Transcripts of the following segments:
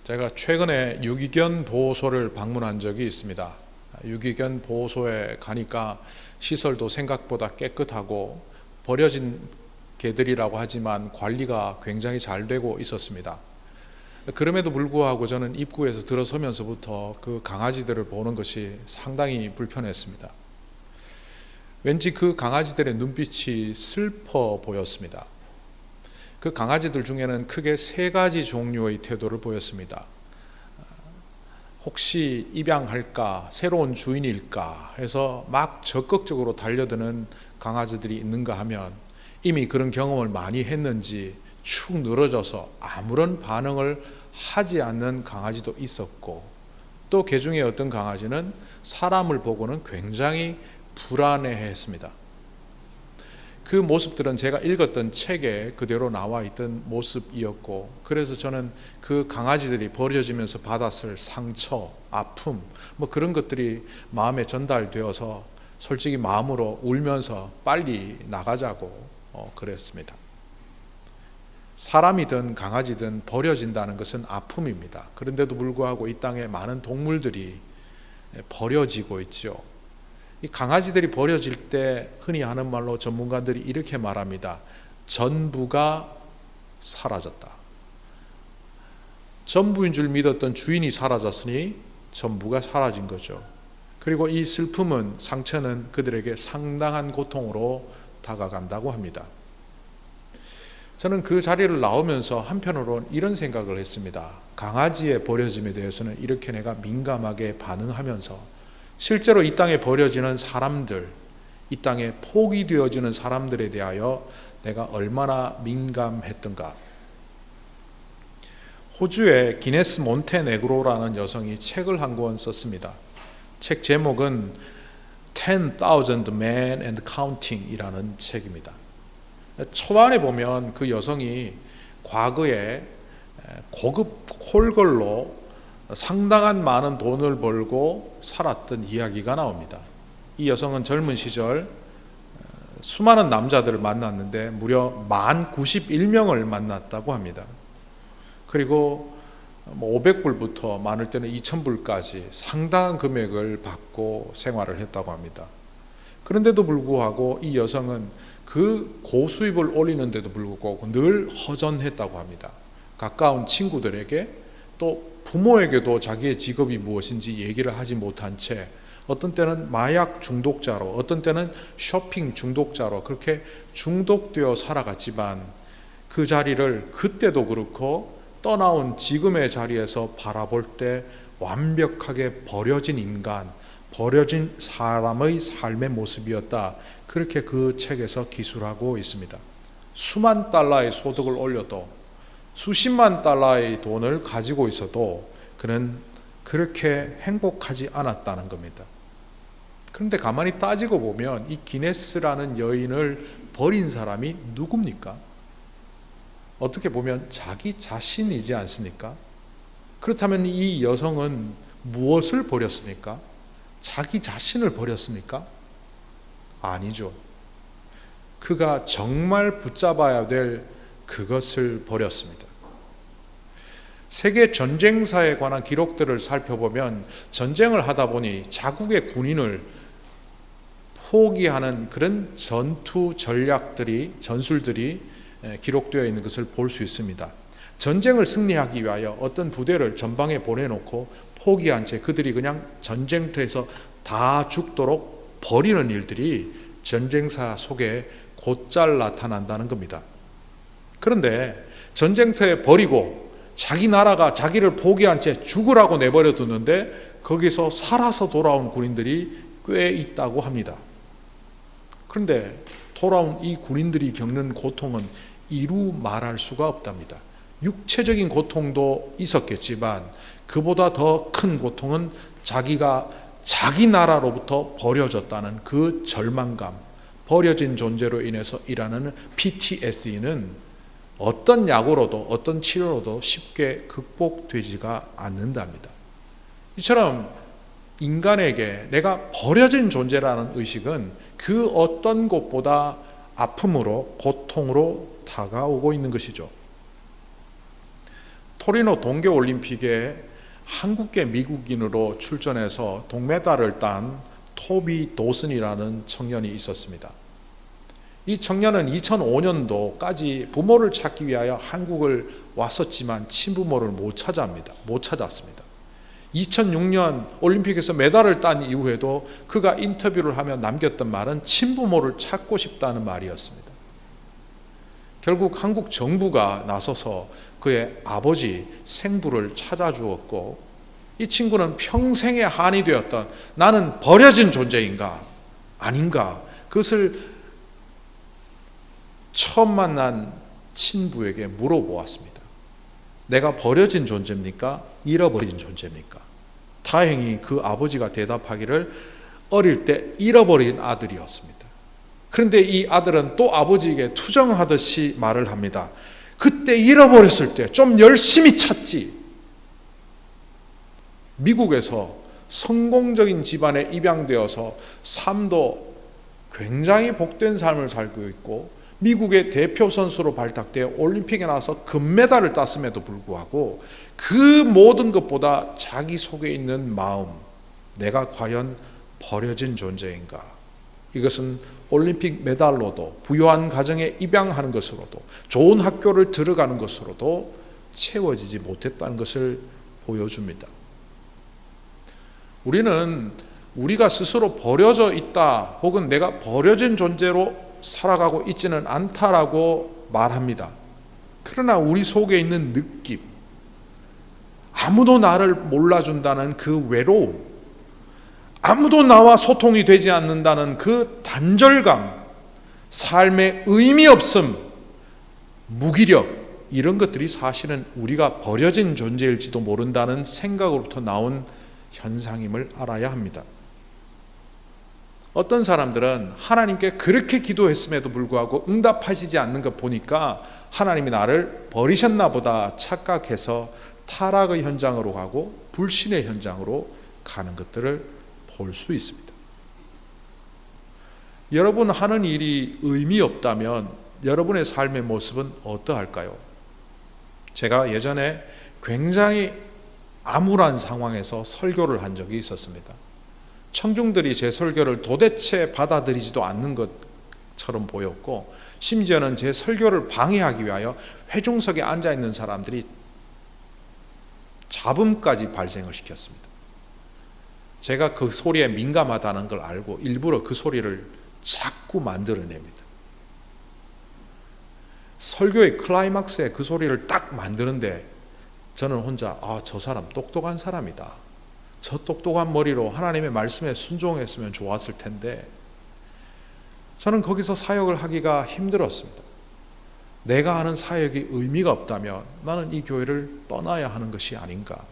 제가 최근에 유기견 보호소를 방문한 적이 있습니다. 유기견 보호소에 가니까 시설도 생각보다 깨끗하고 버려진 개들이라고 하지만 관리가 굉장히 잘 되고 있었습니다. 그럼에도 불구하고 저는 입구에서 들어서면서부터 그 강아지들을 보는 것이 상당히 불편했습니다. 왠지 그 강아지들의 눈빛이 슬퍼 보였습니다. 그 강아지들 중에는 크게 세 가지 종류의 태도를 보였습니다. 혹시 입양할까, 새로운 주인일까 해서 막 적극적으로 달려드는 강아지들이 있는가 하면 이미 그런 경험을 많이 했는지 축 늘어져서 아무런 반응을 하지 않는 강아지도 있었고, 또 그 중에 어떤 강아지는 사람을 보고는 굉장히 불안해했습니다. 그 모습들은 제가 읽었던 책에 그대로 나와 있던 모습이었고, 그래서 저는 그 강아지들이 버려지면서 받았을 상처, 아픔, 그런 것들이 마음에 전달되어서 솔직히 마음으로 울면서 빨리 나가자고 그랬습니다. 사람이든 강아지든 버려진다는 것은 아픔입니다. 그런데도 불구하고 이 땅에 많은 동물들이 버려지고 있죠. 이 강아지들이 버려질 때 흔히 하는 말로 전문가들이 이렇게 말합니다. 전부가 사라졌다. 전부인 줄 믿었던 주인이 사라졌으니 전부가 사라진 거죠. 그리고 이 슬픔은, 상처는 그들에게 상당한 고통으로 다가간다고 합니다. 저는 그 자리를 나오면서 한편으로는 이런 생각을 했습니다. 강아지의 버려짐에 대해서는 이렇게 내가 민감하게 반응하면서 실제로 이 땅에 버려지는 사람들, 이 땅에 포기되어지는 사람들에 대하여 내가 얼마나 민감했던가. 호주의 기네스 몬테네그로라는 여성이 책을 한 권 썼습니다. 책 제목은 10,000 Men and Counting 이라는 책입니다. 초반에 보면 그 여성이 과거에 고급 콜걸로 상당한 많은 돈을 벌고 살았던 이야기가 나옵니다. 이 여성은 젊은 시절 수많은 남자들을 만났는데 무려 91명을 만났다고 합니다. 그리고 500불부터 많을 때는 2000불까지 상당한 금액을 받고 생활을 했다고 합니다. 그런데도 불구하고 이 여성은 그 고수입을 올리는데도 불구하고 늘 허전했다고 합니다. 가까운 친구들에게 또 부모에게도 자기의 직업이 무엇인지 얘기를 하지 못한 채 어떤 때는 마약 중독자로, 어떤 때는 쇼핑 중독자로 그렇게 중독되어 살아갔지만 그 자리를 그때도 그렇고 떠나온 지금의 자리에서 바라볼 때 완벽하게 버려진 인간, 버려진 사람의 삶의 모습이었다. 그렇게 그 책에서 기술하고 있습니다. 수만 달러의 소득을 올려도 수십만 달러의 돈을 가지고 있어도 그는 그렇게 행복하지 않았다는 겁니다. 그런데 가만히 따지고 보면 이 기네스라는 여인을 버린 사람이 누굽니까? 어떻게 보면 자기 자신이지 않습니까? 그렇다면 이 여성은 무엇을 버렸습니까? 자기 자신을 버렸습니까? 아니죠. 그가 정말 붙잡아야 될 그것을 버렸습니다. 세계 전쟁사에 관한 기록들을 살펴보면 전쟁을 하다 보니 자국의 군인을 포기하는 그런 전투 전략들이, 전술들이 기록되어 있는 것을 볼 수 있습니다. 전쟁을 승리하기 위하여 어떤 부대를 전방에 보내놓고 포기한 채 그들이 그냥 전쟁터에서 다 죽도록 버리는 일들이 전쟁사 속에 곧잘 나타난다는 겁니다. 그런데 전쟁터에 버리고 자기 나라가 자기를 포기한 채 죽으라고 내버려 두는데 거기서 살아서 돌아온 군인들이 꽤 있다고 합니다. 그런데 돌아온 이 군인들이 겪는 고통은 이루 말할 수가 없답니다. 육체적인 고통도 있었겠지만 그보다 더 큰 고통은 자기가 자기 나라로부터 버려졌다는 그 절망감, 버려진 존재로 인해서 일하는 PTSD는 어떤 약으로도 어떤 치료로도 쉽게 극복되지가 않는답니다. 이처럼 인간에게 내가 버려진 존재라는 의식은 그 어떤 것보다 아픔으로, 고통으로 다가오고 있는 것이죠. 토리노 동계올림픽에 한국계 미국인으로 출전해서 동메달을 딴 토비 도슨이라는 청년이 있었습니다. 이 청년은 2005년도까지 부모를 찾기 위하여 한국을 왔었지만 친부모를 못 찾았습니다. 2006년 올림픽에서 메달을 딴 이후에도 그가 인터뷰를 하며 남겼던 말은 친부모를 찾고 싶다는 말이었습니다. 결국 한국 정부가 나서서 그의 아버지 생부를 찾아주었고, 이 친구는 평생의 한이 되었던 나는 버려진 존재인가 아닌가, 그것을 처음 만난 친부에게 물어보았습니다. 내가 버려진 존재입니까? 잃어버린 존재입니까? 다행히 그 아버지가 대답하기를 어릴 때 잃어버린 아들이었습니다. 그런데 이 아들은 또 아버지에게 투정하듯이 말을 합니다. 그때 잃어버렸을 때 좀 열심히 찾지. 미국에서 성공적인 집안에 입양되어서 삶도 굉장히 복된 삶을 살고 있고, 미국의 대표 선수로 발탁되어 올림픽에 나와서 금메달을 땄음에도 불구하고 그 모든 것보다 자기 속에 있는 마음, 내가 과연 버려진 존재인가? 이것은 올림픽 메달로도, 부유한 가정에 입양하는 것으로도, 좋은 학교를 들어가는 것으로도 채워지지 못했다는 것을 보여줍니다. 우리는 우리가 스스로 버려져 있다, 혹은 내가 버려진 존재로 살아가고 있지는 않다라고 말합니다. 그러나 우리 속에 있는 느낌, 아무도 나를 몰라준다는 그 외로움, 아무도 나와 소통이 되지 않는다는 그 단절감, 삶의 의미 없음, 무기력, 이런 것들이 사실은 우리가 버려진 존재일지도 모른다는 생각으로부터 나온 현상임을 알아야 합니다. 어떤 사람들은 하나님께 그렇게 기도했음에도 불구하고 응답하시지 않는 것 보니까 하나님이 나를 버리셨나 보다 착각해서 타락의 현장으로 가고 불신의 현장으로 가는 것들을 볼 수 있습니다. 여러분 하는 일이 의미 없다면 여러분의 삶의 모습은 어떠할까요? 제가 예전에 굉장히 암울한 상황에서 설교를 한 적이 있었습니다. 청중들이 제 설교를 도대체 받아들이지도 않는 것처럼 보였고, 심지어는 제 설교를 방해하기 위하여 회중석에 앉아있는 사람들이 잡음까지 발생을 시켰습니다. 제가 그 소리에 민감하다는 걸 알고 일부러 그 소리를 자꾸 만들어냅니다. 설교의 클라이막스에 그 소리를 딱 만드는데 저는 혼자 저 사람 똑똑한 사람이다. 저 똑똑한 머리로 하나님의 말씀에 순종했으면 좋았을 텐데, 저는 거기서 사역을 하기가 힘들었습니다. 내가 하는 사역이 의미가 없다면 나는 이 교회를 떠나야 하는 것이 아닌가.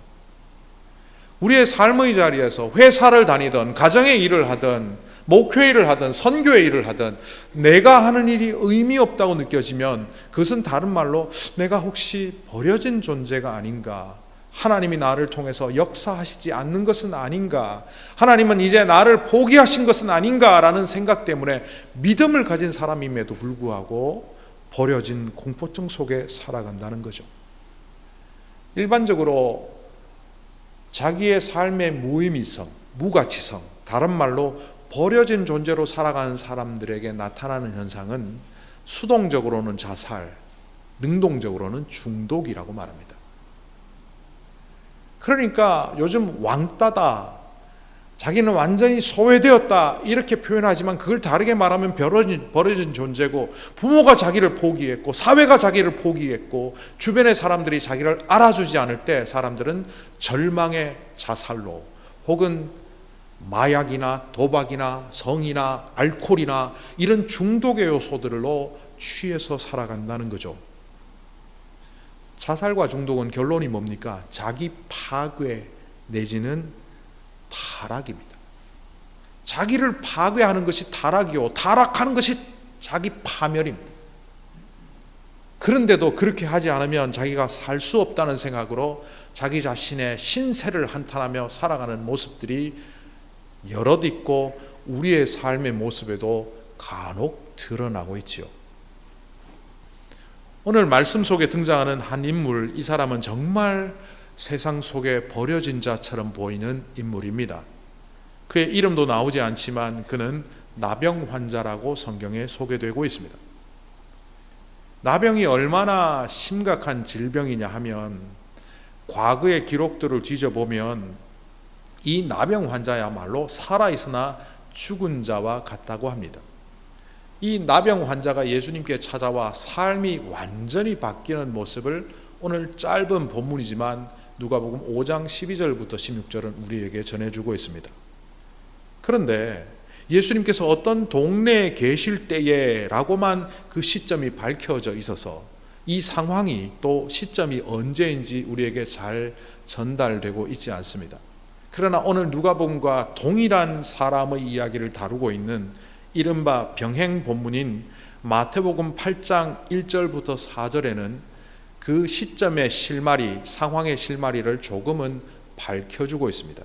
우리의 삶의 자리에서 회사를 다니든 가정의 일을 하든 목회 일을 하든 선교의 일을 하든 내가 하는 일이 의미 없다고 느껴지면 그것은 다른 말로 내가 혹시 버려진 존재가 아닌가, 하나님이 나를 통해서 역사하시지 않는 것은 아닌가, 하나님은 이제 나를 포기하신 것은 아닌가라는 생각 때문에 믿음을 가진 사람임에도 불구하고 버려진 공포증 속에 살아간다는 거죠. 일반적으로 자기의 삶의 무의미성, 무가치성, 다른 말로 버려진 존재로 살아가는 사람들에게 나타나는 현상은 수동적으로는 자살, 능동적으로는 중독이라고 말합니다. 그러니까 요즘 왕따다, 자기는 완전히 소외되었다 이렇게 표현하지만 그걸 다르게 말하면 버려진 존재고, 부모가 자기를 포기했고 사회가 자기를 포기했고 주변의 사람들이 자기를 알아주지 않을 때 사람들은 절망의 자살로, 혹은 마약이나 도박이나 성이나 알코올이나 이런 중독의 요소들로 취해서 살아간다는 거죠. 자살과 중독은 결론이 뭡니까? 자기 파괴 내지는 타락입니다. 자기를 파괴하는 것이 타락이요, 타락하는 것이 자기 파멸입니다. 그런데도 그렇게 하지 않으면 자기가 살 수 없다는 생각으로 자기 자신의 신세를 한탄하며 살아가는 모습들이 여럿 있고 우리의 삶의 모습에도 간혹 드러나고 있지요. 오늘 말씀 속에 등장하는 한 인물, 이 사람은 정말 세상 속에 버려진 자처럼 보이는 인물입니다. 그의 이름도 나오지 않지만 그는 나병 환자라고 성경에 소개되고 있습니다. 나병이 얼마나 심각한 질병이냐 하면 과거의 기록들을 뒤져보면 이 나병 환자야말로 살아있으나 죽은 자와 같다고 합니다. 이 나병 환자가 예수님께 찾아와 삶이 완전히 바뀌는 모습을 오늘 짧은 본문이지만 누가복음 5장 12절부터 16절은 우리에게 전해주고 있습니다. 그런데 예수님께서 어떤 동네에 계실 때에 라고만 그 시점이 밝혀져 있어서 이 상황이 또 시점이 언제인지 우리에게 잘 전달되고 있지 않습니다. 그러나 오늘 누가복음과 동일한 사람의 이야기를 다루고 있는 이른바 병행 본문인 마태복음 8장 1절부터 4절에는 그 시점의 실마리, 상황의 실마리를 조금은 밝혀주고 있습니다.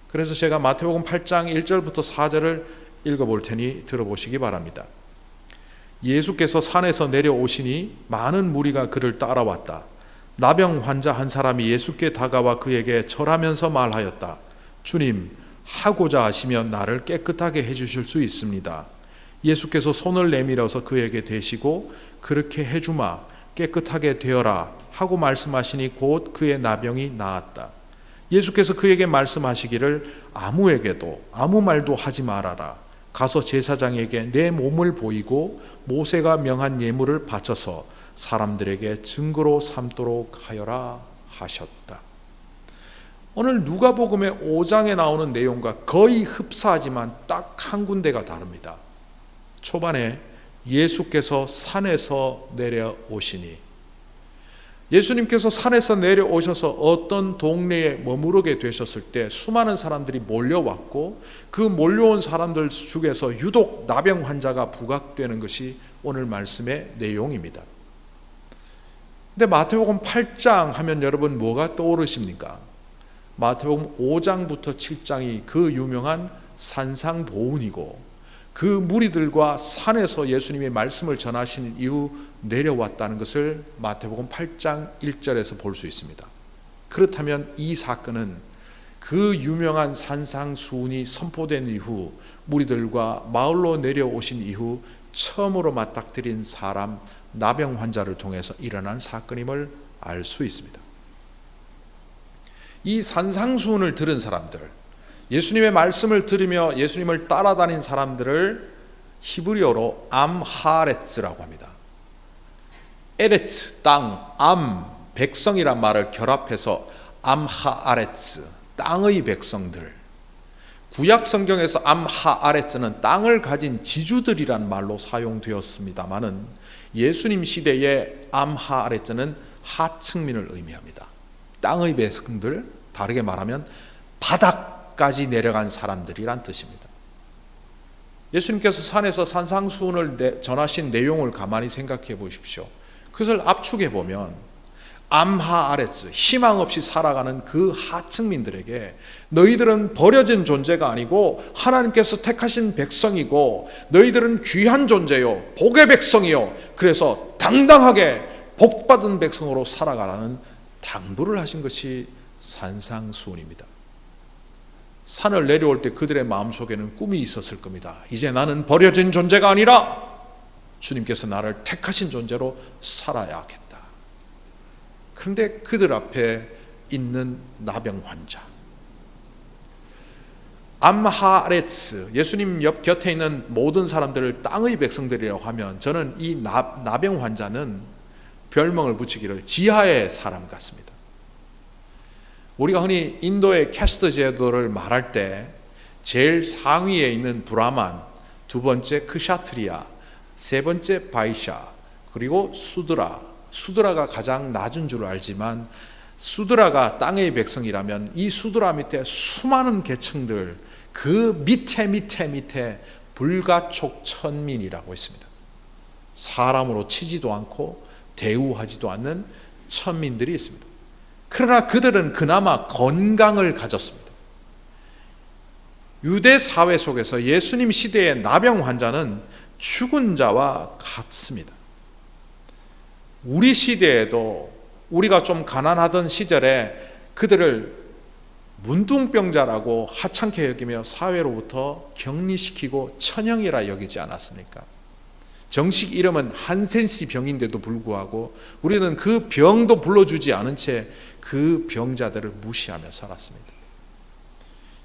그래서 제가 마태복음 8장 1절부터 4절을 읽어볼 테니 들어보시기 바랍니다. 예수께서 산에서 내려오시니 많은 무리가 그를 따라왔다. 나병 환자 한 사람이 예수께 다가와 그에게 절하면서 말하였다. 주님, 하고자 하시면 나를 깨끗하게 해주실 수 있습니다. 예수께서 손을 내밀어서 그에게 대시고 그렇게 해주마, 깨끗하게 되어라 하고 말씀하시니 곧 그의 나병이 나았다. 예수께서 그에게 말씀하시기를 아무에게도 아무 말도 하지 말아라. 가서 제사장에게 내 몸을 보이고 모세가 명한 예물을 바쳐서 사람들에게 증거로 삼도록 하여라 하셨다. 오늘 누가복음의 5장에 나오는 내용과 거의 흡사하지만 딱 한 군데가 다릅니다. 초반에 예수께서 산에서 내려오시니, 예수님께서 산에서 내려오셔서 어떤 동네에 머무르게 되셨을 때 수많은 사람들이 몰려왔고 그 몰려온 사람들 중에서 유독 나병 환자가 부각되는 것이 오늘 말씀의 내용입니다. 근데 마태복음 8장 하면 여러분 뭐가 떠오르십니까? 마태복음 5장부터 7장이 그 유명한 산상보훈이고 그 무리들과 산에서 예수님의 말씀을 전하신 이후 내려왔다는 것을 마태복음 8장 1절에서 볼 수 있습니다. 그렇다면 이 사건은 그 유명한 산상수훈이 선포된 이후 무리들과 마을로 내려오신 이후 처음으로 맞닥뜨린 사람 나병 환자를 통해서 일어난 사건임을 알 수 있습니다. 이 산상수훈을 들은 사람들, 예수님의 말씀을 들으며 예수님을 따라다닌 사람들을 히브리어로 암하레츠라고 합니다. 에레츠, 땅, 암, 백성이란 말을 결합해서 암하아레츠, 땅의 백성들. 구약 성경에서 암하아레츠는 땅을 가진 지주들이란 말로 사용되었습니다마는 예수님 시대의 암하아레츠는 하층민을 의미합니다. 땅의 백성들, 다르게 말하면 바닥까지 내려간 사람들이란 뜻입니다. 예수님께서 산에서 산상수훈을 전하신 내용을 가만히 생각해 보십시오. 그것을 압축해 보면 암하아레츠, 희망 없이 살아가는 그 하층민들에게 너희들은 버려진 존재가 아니고 하나님께서 택하신 백성이고 너희들은 귀한 존재요, 복의 백성이요, 그래서 당당하게 복받은 백성으로 살아가라는 당부를 하신 것이 산상수훈입니다. 산을 내려올 때 그들의 마음속에는 꿈이 있었을 겁니다. 이제 나는 버려진 존재가 아니라 주님께서 나를 택하신 존재로 살아야겠다. 그런데 그들 앞에 있는 나병 환자, 암하레츠, 예수님 옆 곁에 있는 모든 사람들을 땅의 백성들이라고 하면 저는 이 나병 환자는 별명을 붙이기를 지하의 사람 같습니다. 우리가 흔히 인도의 캐스트 제도를 말할 때 제일 상위에 있는 브라만, 두 번째 크샤트리아, 세 번째 바이샤, 그리고 수드라가 가장 낮은 줄 알지만 수드라가 땅의 백성이라면 이 수드라 밑에 수많은 계층들, 그 밑에 불가촉 천민이라고 있습니다. 사람으로 치지도 않고 대우하지도 않는 천민들이 있습니다. 그러나 그들은 그나마 건강을 가졌습니다. 유대 사회 속에서 예수님 시대의 나병 환자는 죽은 자와 같습니다. 우리 시대에도 우리가 좀 가난하던 시절에 그들을 문둥병자라고 하찮게 여기며 사회로부터 격리시키고 천형이라 여기지 않았습니까? 정식 이름은 한센시 병인데도 불구하고 우리는 그 병도 불러주지 않은 채 그 병자들을 무시하며 살았습니다.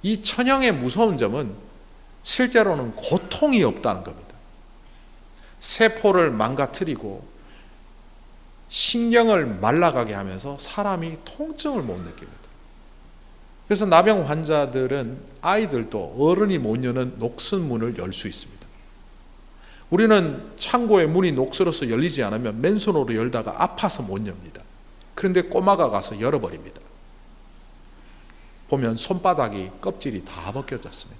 이 천형의 무서운 점은 실제로는 고통이 없다는 겁니다. 세포를 망가뜨리고 신경을 말라가게 하면서 사람이 통증을 못 느낍니다. 그래서 나병 환자들은 아이들도 어른이 못 여는 녹슨 문을 열 수 있습니다. 우리는 창고의 문이 녹슬어서 열리지 않으면 맨손으로 열다가 아파서 못 엽니다. 그런데 꼬마가 가서 열어버립니다. 보면 손바닥이 껍질이 다 벗겨졌습니다.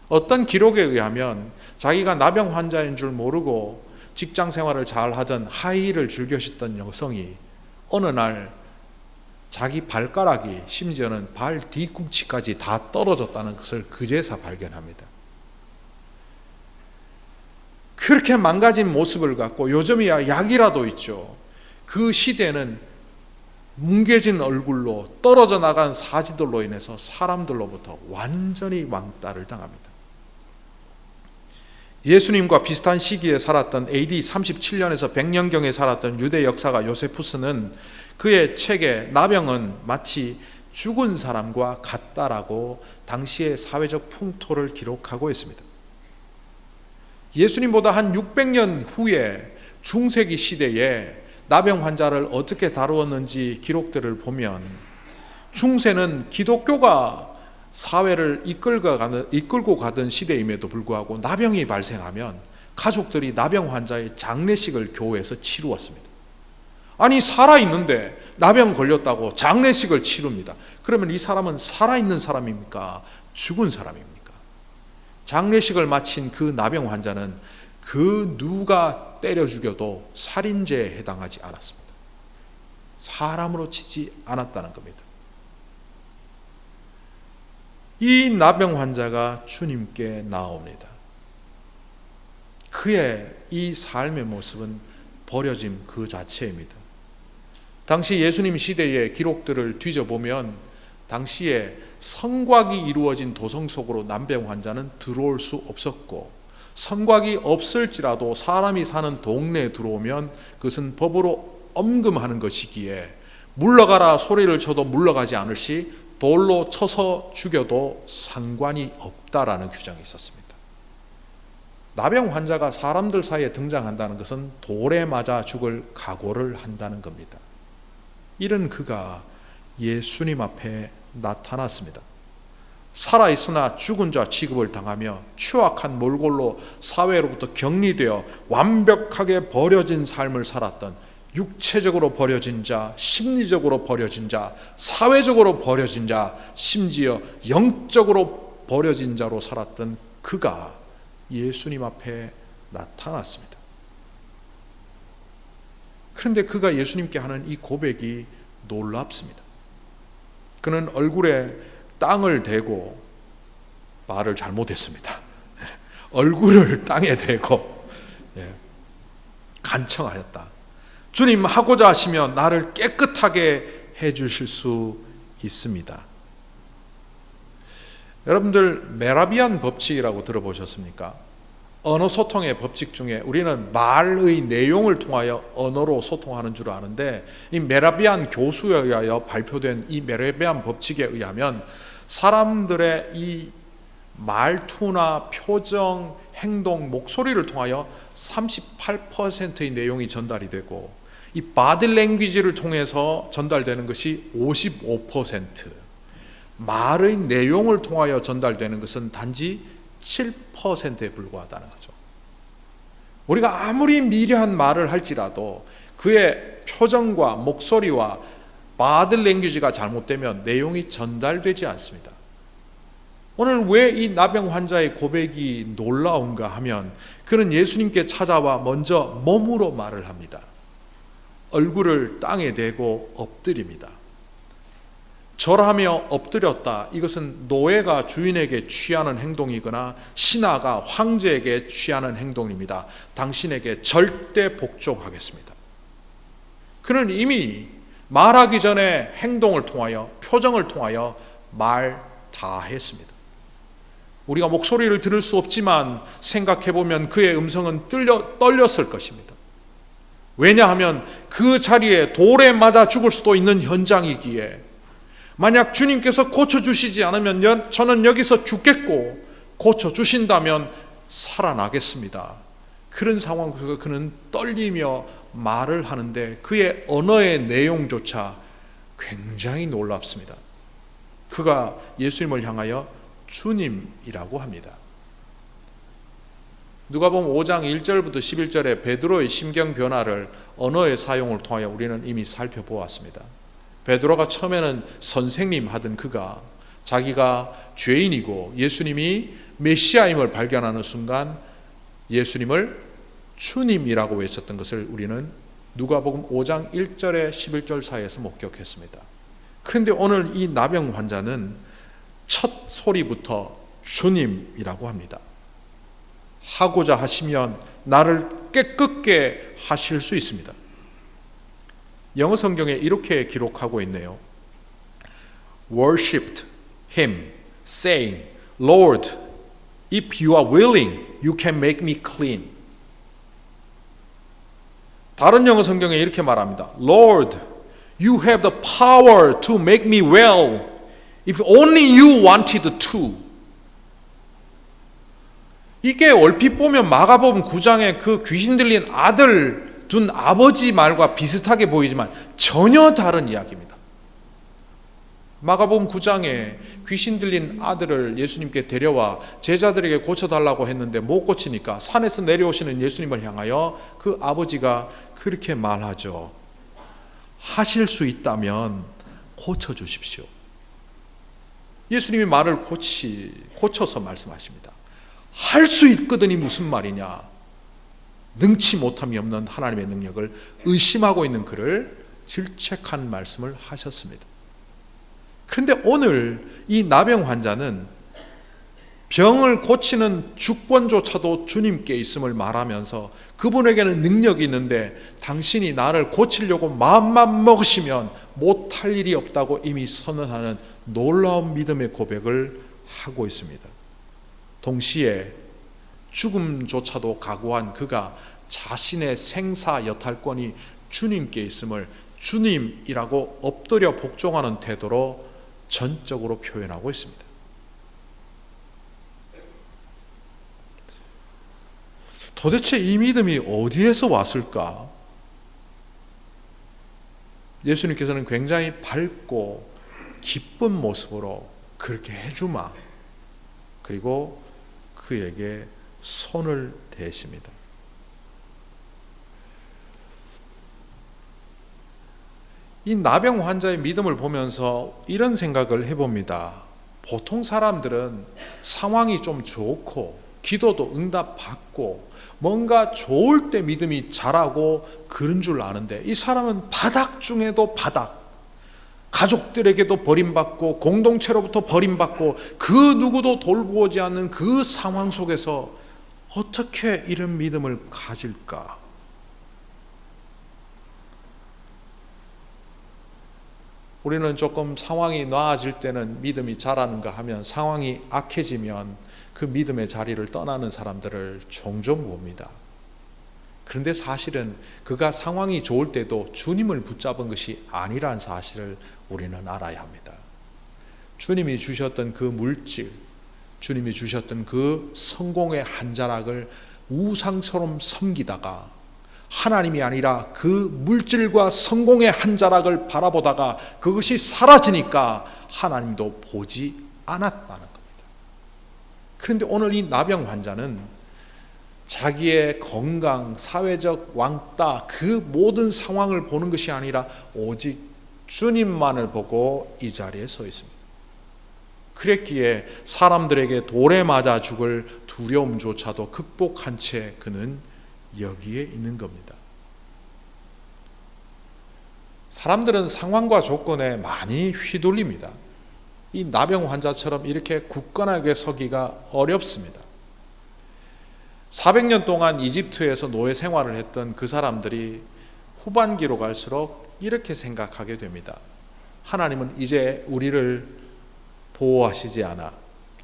어떤 기록에 의하면 자기가 나병 환자인 줄 모르고 직장 생활을 잘 하던 하이힐을 즐겨셨던 여성이 어느 날 자기 발가락이 심지어는 발 뒤꿈치까지 다 떨어졌다는 것을 그제서 발견합니다. 그렇게 망가진 모습을 갖고 요즘이야 약이라도 있죠. 그 시대는 뭉개진 얼굴로 떨어져 나간 사지들로 인해서 사람들로부터 완전히 왕따를 당합니다. 예수님과 비슷한 시기에 살았던 AD 37년에서 100년경에 살았던 유대 역사가 요세푸스는 그의 책에 나병은 마치 죽은 사람과 같다라고 당시의 사회적 풍토를 기록하고 있습니다. 예수님보다 한 600년 후에 중세기 시대에 나병 환자를 어떻게 다루었는지 기록들을 보면 중세는 기독교가 사회를 이끌고 가던 시대임에도 불구하고 나병이 발생하면 가족들이 나병 환자의 장례식을 교회에서 치루었습니다. 아니 살아있는데 나병 걸렸다고 장례식을 치릅니다. 그러면 이 사람은 살아있는 사람입니까? 죽은 사람입니까? 장례식을 마친 그 나병 환자는 그 누가 때려 죽여도 살인죄에 해당하지 않았습니다. 사람으로 치지 않았다는 겁니다. 이 나병 환자가 주님께 나옵니다. 그의 이 삶의 모습은 버려짐 그 자체입니다. 당시 예수님 시대의 기록들을 뒤져보면 당시에 성곽이 이루어진 도성 속으로 나병 환자는 들어올 수 없었고 성곽이 없을지라도 사람이 사는 동네에 들어오면 그것은 법으로 엄금하는 것이기에 물러가라 소리를 쳐도 물러가지 않을 시 돌로 쳐서 죽여도 상관이 없다라는 규정이 있었습니다. 나병 환자가 사람들 사이에 등장한다는 것은 돌에 맞아 죽을 각오를 한다는 겁니다. 이런 그가 예수님 앞에 나타났습니다. 살아있으나 죽은 자 취급을 당하며 추악한 몰골로 사회로부터 격리되어 완벽하게 버려진 삶을 살았던 육체적으로 버려진 자, 심리적으로 버려진 자, 사회적으로 버려진 자, 심지어 영적으로 버려진 자로 살았던 그가 예수님 앞에 나타났습니다. 그런데 그가 예수님께 하는 이 고백이 놀랍습니다. 그는 얼굴에 땅을 대고 말을 잘못했습니다. 얼굴을 땅에 대고 간청하였다. 주님 하고자 하시면 나를 깨끗하게 해주실 수 있습니다. 여러분들 메라비안 법칙이라고 들어보셨습니까? 언어 소통의 법칙 중에 우리는 말의 내용을 통하여 언어로 소통하는 줄 아는데 이 메라비안 교수에 의하여 발표된 이 메라비안 법칙에 의하면 사람들의 이 말투나 표정, 행동, 목소리를 통하여 38%의 내용이 전달이 되고 이 바디 랭귀지를 통해서 전달되는 것이 55%, 말의 내용을 통하여 전달되는 것은 단지 7%에 불과하다는 거죠. 우리가 아무리 미려한 말을 할지라도 그의 표정과 목소리와 바디 랭귀지가 잘못되면 내용이 전달되지 않습니다. 오늘 왜 이 나병 환자의 고백이 놀라운가 하면 그는 예수님께 찾아와 먼저 몸으로 말을 합니다. 얼굴을 땅에 대고 엎드립니다. 절하며 엎드렸다. 이것은 노예가 주인에게 취하는 행동이거나 신하가 황제에게 취하는 행동입니다. 당신에게 절대 복종하겠습니다. 그는 이미 말하기 전에 행동을 통하여, 표정을 통하여 말 다 했습니다. 우리가 목소리를 들을 수 없지만 생각해보면 그의 음성은 떨렸을 것입니다. 왜냐하면 그 자리에 돌에 맞아 죽을 수도 있는 현장이기에, 만약 주님께서 고쳐주시지 않으면 저는 여기서 죽겠고, 고쳐주신다면 살아나겠습니다. 그런 상황 속에서 그는 떨리며 말을 하는데 그의 언어의 내용조차 굉장히 놀랍습니다. 그가 예수님을 향하여 주님이라고 합니다. 누가복음 5장 1절부터 11절에 베드로의 심경 변화를 언어의 사용을 통하여 우리는 이미 살펴보았습니다. 베드로가 처음에는 선생님 하던 그가 자기가 죄인이고 예수님이 메시아임을 발견하는 순간 예수님을 주님이라고 외쳤던 것을 우리는 누가복음 5장 1절에 11절 사이에서 목격했습니다. 그런데 오늘 이 나병 환자는 첫 소리부터 주님이라고 합니다. 하고자 하시면 나를 깨끗게 하실 수 있습니다. 영어 성경에 이렇게 기록하고 있네요. Worshipped him, saying, Lord, if you are willing, you can make me clean. 다른 영어 성경에 이렇게 말합니다. Lord, you have the power to make me well, if only you wanted to. 이게 얼핏 보면 마가복음 9장에 그 귀신 들린 아들 둔 아버지 말과 비슷하게 보이지만 전혀 다른 이야기입니다. 마가복음 9장에 귀신 들린 아들을 예수님께 데려와 제자들에게 고쳐달라고 했는데 못 고치니까 산에서 내려오시는 예수님을 향하여 그 아버지가 그렇게 말하죠. 하실 수 있다면 고쳐주십시오. 예수님이 말을 고쳐서 말씀하십니다. 할 수 있거든이 무슨 말이냐. 능치 못함이 없는 하나님의 능력을 의심하고 있는 그를 질책한 말씀을 하셨습니다. 그런데 오늘 이 나병 환자는 병을 고치는 주권조차도 주님께 있음을 말하면서 그분에게는 능력이 있는데 당신이 나를 고치려고 마음만 먹으시면 못할 일이 없다고 이미 선언하는 놀라운 믿음의 고백을 하고 있습니다. 동시에 죽음조차도 각오한 그가 자신의 생사 여탈권이 주님께 있음을 주님이라고 엎드려 복종하는 태도로 전적으로 표현하고 있습니다. 도대체 이 믿음이 어디에서 왔을까? 예수님께서는 굉장히 밝고 기쁜 모습으로 그렇게 해주마. 그리고 그에게 손을 대십니다. 이 나병 환자의 믿음을 보면서 이런 생각을 해봅니다. 보통 사람들은 상황이 좀 좋고 기도도 응답받고 뭔가 좋을 때 믿음이 자라고 그런 줄 아는데 이 사람은 바닥 중에도 바닥, 가족들에게도 버림받고 공동체로부터 버림받고 그 누구도 돌보지 않는 그 상황 속에서 어떻게 이런 믿음을 가질까? 우리는 조금 상황이 나아질 때는 믿음이 자라는가 하면 상황이 악해지면 그 믿음의 자리를 떠나는 사람들을 종종 봅니다. 그런데 사실은 그가 상황이 좋을 때도 주님을 붙잡은 것이 아니란 사실을 우리는 알아야 합니다. 주님이 주셨던 그 물질, 주님이 주셨던 그 성공의 한 자락을 우상처럼 섬기다가 하나님이 아니라 그 물질과 성공의 한 자락을 바라보다가 그것이 사라지니까 하나님도 보지 않았다는 겁니다. 그런데 오늘 이 나병 환자는 자기의 건강, 사회적 왕따 그 모든 상황을 보는 것이 아니라 오직 주님만을 보고 이 자리에 서 있습니다. 그랬기에 사람들에게 돌에 맞아 죽을 두려움조차도 극복한 채 그는 여기에 있는 겁니다. 사람들은 상황과 조건에 많이 휘둘립니다. 이 나병 환자처럼 이렇게 굳건하게 서기가 어렵습니다. 400년 동안 이집트에서 노예 생활을 했던 그 사람들이 후반기로 갈수록 이렇게 생각하게 됩니다. 하나님은 이제 우리를 보호하시지 않아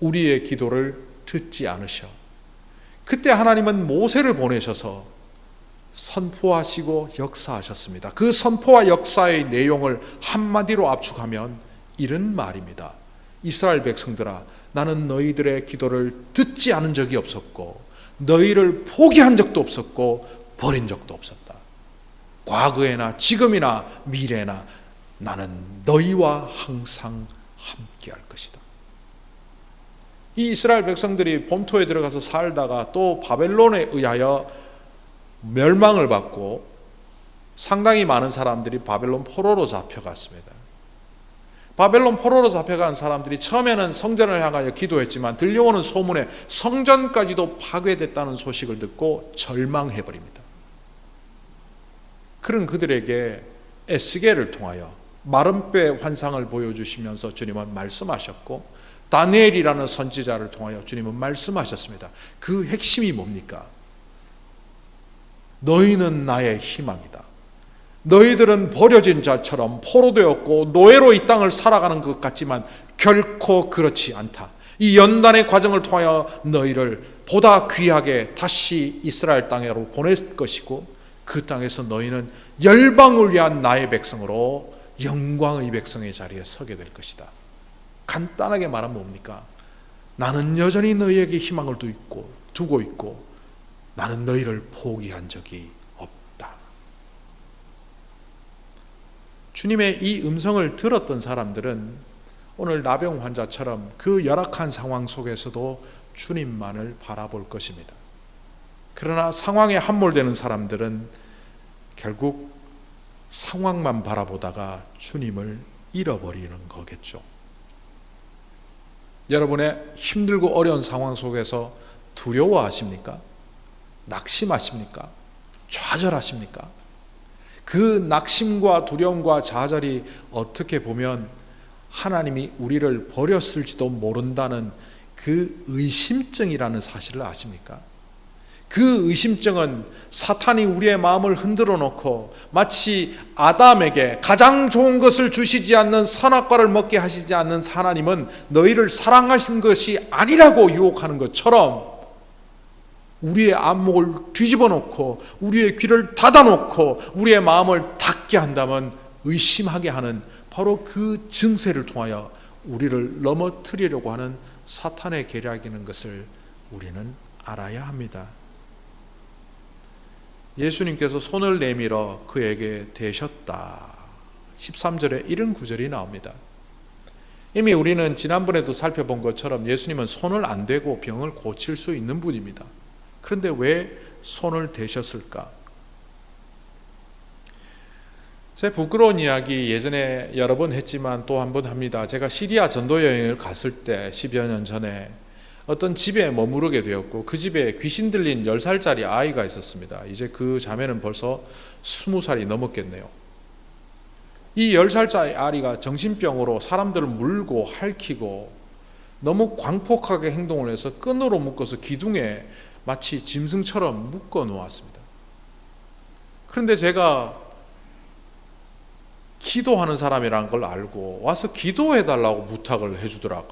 우리의 기도를 듣지 않으셔. 그때 하나님은 모세를 보내셔서 선포하시고 역사하셨습니다. 그 선포와 역사의 내용을 한마디로 압축하면 이런 말입니다. 이스라엘 백성들아, 나는 너희들의 기도를 듣지 않은 적이 없었고 너희를 포기한 적도 없었고 버린 적도 없었다. 과거에나 지금이나 미래나 나는 너희와 항상 함께할 것이다. 이 이스라엘 백성들이 본토에 들어가서 살다가 또 바벨론에 의하여 멸망을 받고 상당히 많은 사람들이 바벨론 포로로 잡혀갔습니다. 바벨론 포로로 잡혀간 사람들이 처음에는 성전을 향하여 기도했지만 들려오는 소문에 성전까지도 파괴됐다는 소식을 듣고 절망해버립니다. 그런 그들에게 에스겔을 통하여 마른 뼈 환상을 보여주시면서 주님은 말씀하셨고, 다니엘이라는 선지자를 통하여 주님은 말씀하셨습니다. 그 핵심이 뭡니까? 너희는 나의 희망이다. 너희들은 버려진 자처럼 포로되었고 노예로 이 땅을 살아가는 것 같지만 결코 그렇지 않다. 이 연단의 과정을 통하여 너희를 보다 귀하게 다시 이스라엘 땅으로 보낼 것이고, 그 땅에서 너희는 열방을 위한 나의 백성으로 영광의 백성의 자리에 서게 될 것이다. 간단하게 말하면 뭡니까? 나는 여전히 너희에게 희망을 두고 있고 나는 너희를 포기한 적이 없다. 주님의 이 음성을 들었던 사람들은 오늘 나병 환자처럼 그 열악한 상황 속에서도 주님만을 바라볼 것입니다. 그러나 상황에 함몰되는 사람들은 결국 상황만 바라보다가 주님을 잃어버리는 거겠죠. 여러분의 힘들고 어려운 상황 속에서 두려워하십니까? 낙심하십니까? 좌절하십니까? 그 낙심과 두려움과 좌절이 어떻게 보면 하나님이 우리를 버렸을지도 모른다는 그 의심증이라는 사실을 아십니까? 그 의심증은 사탄이 우리의 마음을 흔들어 놓고 마치 아담에게 가장 좋은 것을 주시지 않는 선악과를 먹게 하시지 않는 하나님은 너희를 사랑하신 것이 아니라고 유혹하는 것처럼 우리의 안목을 뒤집어 놓고 우리의 귀를 닫아 놓고 우리의 마음을 닫게 한다면 의심하게 하는 바로 그 증세를 통하여 우리를 넘어뜨리려고 하는 사탄의 계략이라는 것을 우리는 알아야 합니다. 예수님께서 손을 내밀어 그에게 대셨다. 13절에 이런 구절이 나옵니다. 이미 우리는 지난번에도 살펴본 것처럼 예수님은 손을 안 대고 병을 고칠 수 있는 분입니다. 그런데 왜 손을 대셨을까? 제 부끄러운 이야기 예전에 여러 번 했지만 또 한 번 합니다. 제가 시리아 전도 여행을 갔을 때 10여 년 전에 어떤 집에 머무르게 되었고 그 집에 귀신 들린 10살짜리 아이가 있었습니다. 이제 그 자매는 벌써 20살이 넘었겠네요. 이 10살짜리 아이가 정신병으로 사람들을 물고 핥히고 너무 광폭하게 행동을 해서 끈으로 묶어서 기둥에 마치 짐승처럼 묶어 놓았습니다. 그런데 제가 기도하는 사람이라는 걸 알고 와서 기도해달라고 부탁을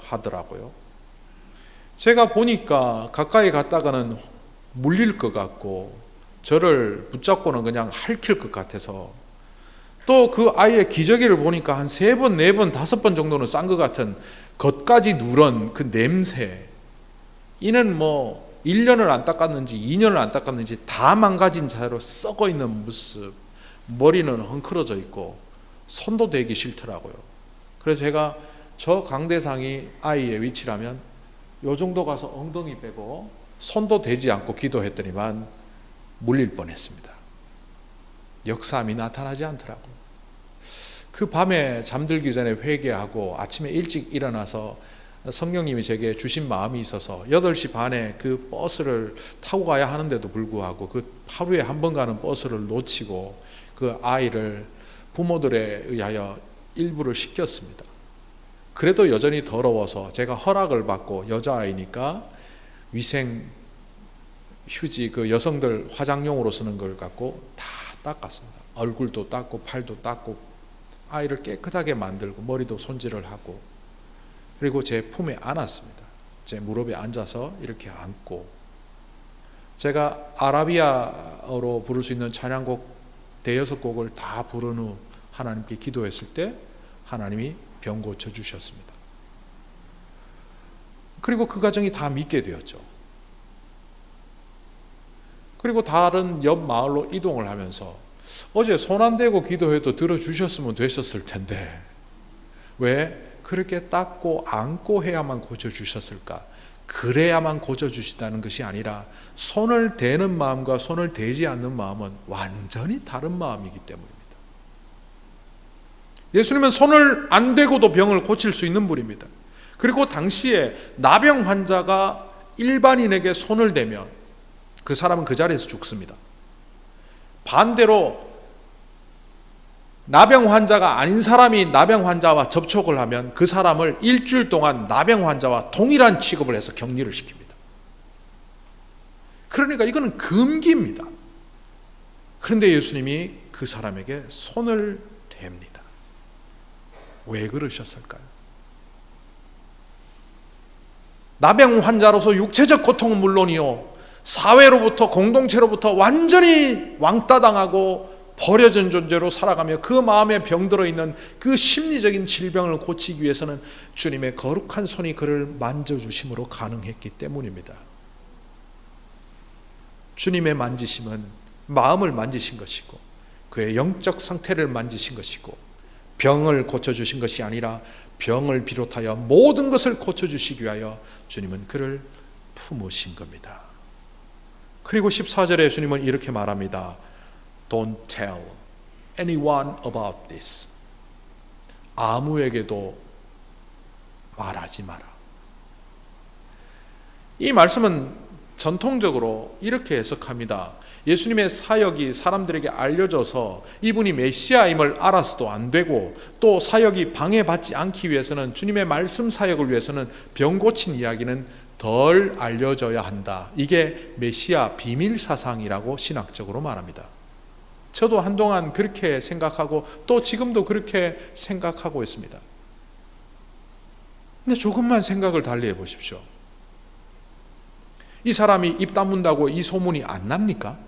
하더라고요. 제가 보니까 가까이 갔다가는 물릴 것 같고 저를 붙잡고는 그냥 핥힐 것 같아서, 또 그 아이의 기저귀를 보니까 한 3번, 4번, 5번 정도는 싼 것 같은 겉까지 누런 그 냄새, 이는 뭐 1년을 안 닦았는지 2년을 안 닦았는지 다 망가진 채로 썩어 있는 모습, 머리는 헝클어져 있고 손도 대기 싫더라고요. 그래서 제가 저 강대상이 아이의 위치라면 요 정도 가서 엉덩이 빼고 손도 대지 않고 기도했더니만 물릴 뻔했습니다. 역사함이 나타나지 않더라고요. 그 밤에 잠들기 전에 회개하고 아침에 일찍 일어나서 성령님이 제게 주신 마음이 있어서 8시 반에 그 버스를 타고 가야 하는데도 불구하고 그 하루에 한 번 가는 버스를 놓치고 그 아이를 부모들에 의하여 일부를 시켰습니다. 그래도 여전히 더러워서 제가 허락을 받고 여자아이니까 위생 휴지, 그 여성들 화장용으로 쓰는 걸 갖고 다 닦았습니다. 얼굴도 닦고 팔도 닦고 아이를 깨끗하게 만들고 머리도 손질을 하고 그리고 제 품에 안았습니다. 제 무릎에 앉아서 이렇게 앉고 제가 아라비아어로 부를 수 있는 찬양곡 대여섯 곡을 다 부른 후 하나님께 기도했을 때 하나님이 병 고쳐 주셨습니다. 그리고 그 가정이 다 믿게 되었죠. 그리고 다른 옆 마을로 이동을 하면서 어제 손 안 대고 기도해도 들어주셨으면 됐었을 텐데 왜 그렇게 닦고 안고 해야만 고쳐주셨을까? 그래야만 고쳐주시다는 것이 아니라 손을 대는 마음과 손을 대지 않는 마음은 완전히 다른 마음이기 때문입니다. 예수님은 손을 안 대고도 병을 고칠 수 있는 분입니다. 그리고 당시에 나병 환자가 일반인에게 손을 대면 그 사람은 그 자리에서 죽습니다. 반대로 나병 환자가 아닌 사람이 나병 환자와 접촉을 하면 그 사람을 일주일 동안 나병 환자와 동일한 취급을 해서 격리를 시킵니다. 그러니까 이거는 금기입니다. 그런데 예수님이 그 사람에게 손을 댑니다. 왜 그러셨을까요? 나병 환자로서 육체적 고통은 물론이요 사회로부터 공동체로부터 완전히 왕따당하고 버려진 존재로 살아가며 그 마음에 병들어 있는 그 심리적인 질병을 고치기 위해서는 주님의 거룩한 손이 그를 만져주심으로 가능했기 때문입니다. 주님의 만지심은 마음을 만지신 것이고 그의 영적 상태를 만지신 것이고 병을 고쳐주신 것이 아니라 병을 비롯하여 모든 것을 고쳐주시기 위하여 주님은 그를 품으신 겁니다. 그리고 14절에 예수님은 이렇게 말합니다. Don't tell anyone about this. 아무에게도 말하지 마라. 이 말씀은 전통적으로 이렇게 해석합니다. 예수님의 사역이 사람들에게 알려져서 이분이 메시아임을 알아서도 안 되고 또 사역이 방해받지 않기 위해서는 주님의 말씀 사역을 위해서는 병 고친 이야기는 덜 알려져야 한다. 이게 메시아 비밀 사상이라고 신학적으로 말합니다. 저도 한동안 그렇게 생각하고 또 지금도 그렇게 생각하고 있습니다. 근데 조금만 생각을 달리 해보십시오. 이 사람이 입 다문다고 이 소문이 안 납니까?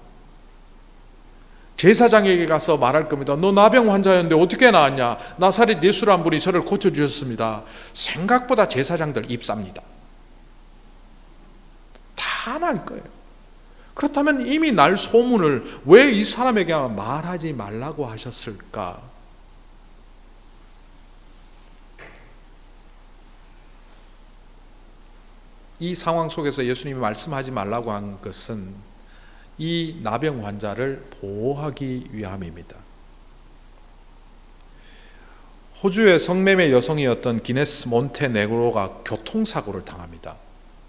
제사장에게 가서 말할 겁니다. 너 나병 환자였는데 어떻게 나았냐? 나사렛 예수란 분이 저를 고쳐주셨습니다. 생각보다 제사장들 입 쌉니다. 다 날 거예요. 그렇다면 이미 날 소문을 왜 이 사람에게 말하지 말라고 하셨을까? 이 상황 속에서 예수님이 말씀하지 말라고 한 것은 이 나병 환자를 보호하기 위함입니다. 호주의 성매매 여성이었던 기네스 몬테네그로가 교통사고를 당합니다.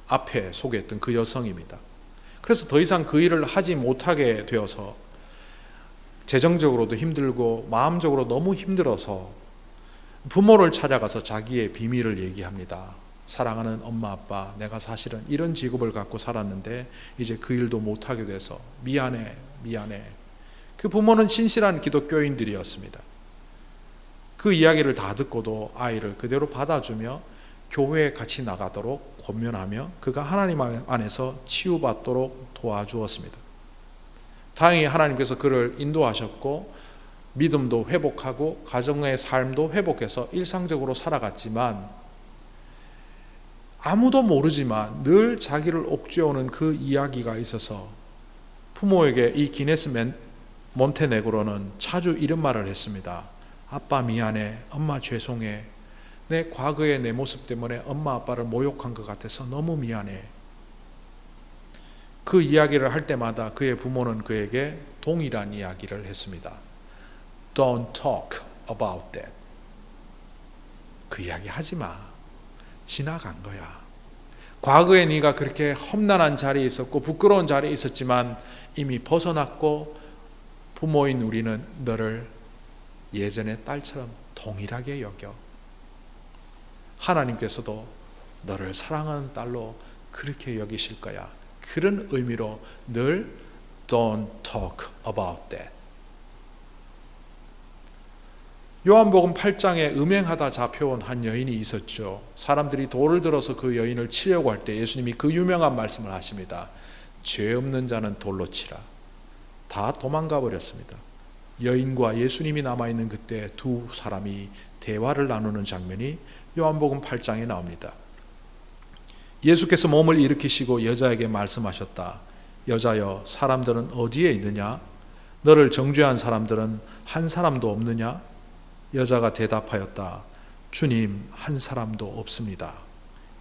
앞에 소개했던 그 여성입니다. 그래서 더 이상 그 일을 하지 못하게 되어서 재정적으로도 힘들고 마음적으로 너무 힘들어서 부모를 찾아가서 자기의 비밀을 얘기합니다. 사랑하는 엄마 아빠, 내가 사실은 이런 직업을 갖고 살았는데 이제 그 일도 못하게 돼서 미안해. 그 부모는 신실한 기독교인들이었습니다. 그 이야기를 다 듣고도 아이를 그대로 받아주며 교회에 같이 나가도록 권면하며 그가 하나님 안에서 치유받도록 도와주었습니다. 다행히 하나님께서 그를 인도하셨고 믿음도 회복하고 가정의 삶도 회복해서 일상적으로 살아갔지만 아무도 모르지만 늘 자기를 옥죄어오는 그 이야기가 있어서 부모에게 이 기네스 몬테네그로는 자주 이런 말을 했습니다. 아빠 미안해, 엄마 죄송해, 내 과거의 내 모습 때문에 엄마 아빠를 모욕한 것 같아서 너무 미안해. 그 이야기를 할 때마다 그의 부모는 그에게 동일한 이야기를 했습니다. Don't talk about that. 그 이야기 하지 마. 지나간 거야. 과거에 네가 그렇게 험난한 자리에 있었고 부끄러운 자리에 있었지만 이미 벗어났고 부모인 우리는 너를 예전의 딸처럼 동일하게 여겨. 하나님께서도 너를 사랑하는 딸로 그렇게 여기실 거야. 그런 의미로 늘 Don't talk about that. 요한복음 8장에 음행하다 잡혀온 한 여인이 있었죠. 사람들이 돌을 들어서 그 여인을 치려고 할 때 예수님이 그 유명한 말씀을 하십니다. 죄 없는 자는 돌로 치라. 다 도망가 버렸습니다. 여인과 예수님이 남아있는 그때 두 사람이 대화를 나누는 장면이 요한복음 8장에 나옵니다. 예수께서 몸을 일으키시고 여자에게 말씀하셨다. 여자여, 사람들은 어디에 있느냐? 너를 정죄한 사람들은 한 사람도 없느냐? 여자가 대답하였다. 주님, 한 사람도 없습니다.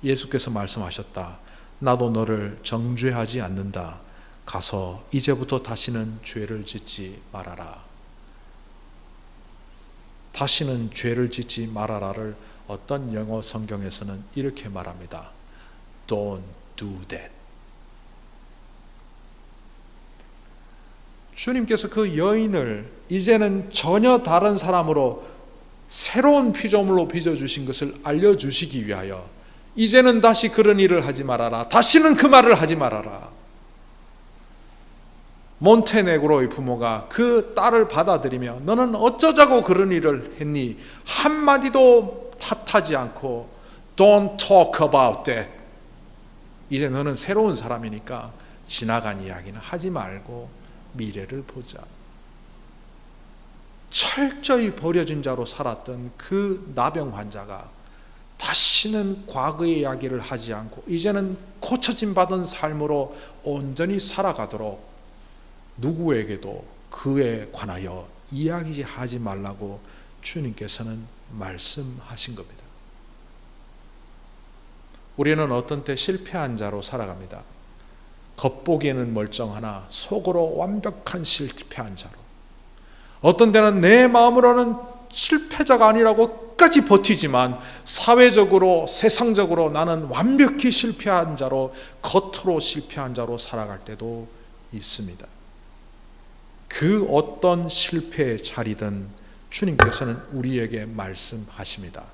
예수께서 말씀하셨다. 나도 너를 정죄하지 않는다. 가서 이제부터 다시는 죄를 짓지 말아라. 다시는 죄를 짓지 말아라를 어떤 영어 성경에서는 이렇게 말합니다. Don't do that. 주님께서 그 여인을 이제는 전혀 다른 사람으로 새로운 피조물로 빚어주신 것을 알려주시기 위하여 이제는 다시 그런 일을 하지 말아라. 다시는 그 말을 하지 말아라. 몬테네그로의 부모가 그 딸을 받아들이며 너는 어쩌자고 그런 일을 했니? 한마디도 탓하지 않고 Don't talk about that. 이제 너는 새로운 사람이니까 지나간 이야기는 하지 말고 미래를 보자. 철저히 버려진 자로 살았던 그 나병 환자가 다시는 과거의 이야기를 하지 않고 이제는 고쳐짐 받은 삶으로 온전히 살아가도록 누구에게도 그에 관하여 이야기하지 말라고 주님께서는 말씀하신 겁니다. 우리는 어떤 때 실패한 자로 살아갑니다. 겉보기에는 멀쩡하나 속으로 완벽한 실패한 자로. 어떤 때는 내 마음으로는 실패자가 아니라고 끝까지 버티지만 사회적으로 세상적으로 나는 완벽히 실패한 자로, 겉으로 실패한 자로 살아갈 때도 있습니다. 그 어떤 실패의 자리든 주님께서는 우리에게 말씀하십니다.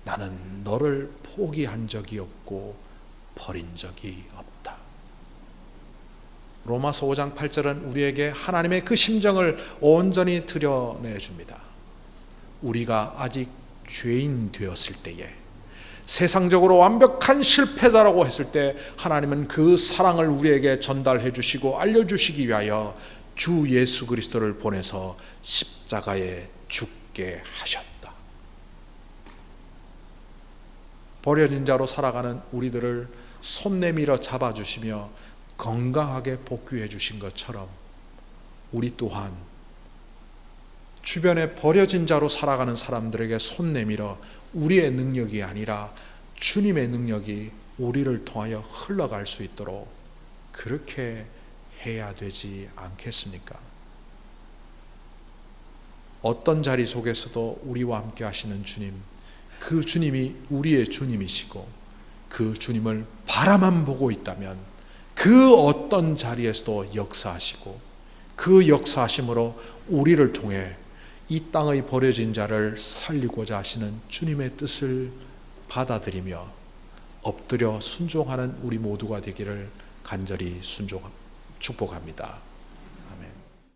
나는 너를 포기한 적이 없고 버린 적이 없다. 로마서 5장 8절은 우리에게 하나님의 그 심정을 온전히 드러내 줍니다. 우리가 아직 죄인 되었을 때에, 세상적으로 완벽한 실패자라고 했을 때 하나님은 그 사랑을 우리에게 전달해 주시고 알려주시기 위하여 주 예수 그리스도를 보내서 십자가에 죽게 하셨다. 버려진 자로 살아가는 우리들을 손 내밀어 잡아주시며 건강하게 복귀해 주신 것처럼 우리 또한 주변에 버려진 자로 살아가는 사람들에게 손 내밀어 우리의 능력이 아니라 주님의 능력이 우리를 통하여 흘러갈 수 있도록 그렇게 해야 되지 않겠습니까? 어떤 자리 속에서도 우리와 함께 하시는 주님, 그 주님이 우리의 주님이시고 그 주님을 바라만 보고 있다면 그 어떤 자리에서도 역사하시고 그 역사하심으로 우리를 통해 이 땅의 버려진 자를 살리고자 하시는 주님의 뜻을 받아들이며 엎드려 순종하는 우리 모두가 되기를 간절히 축복합니다.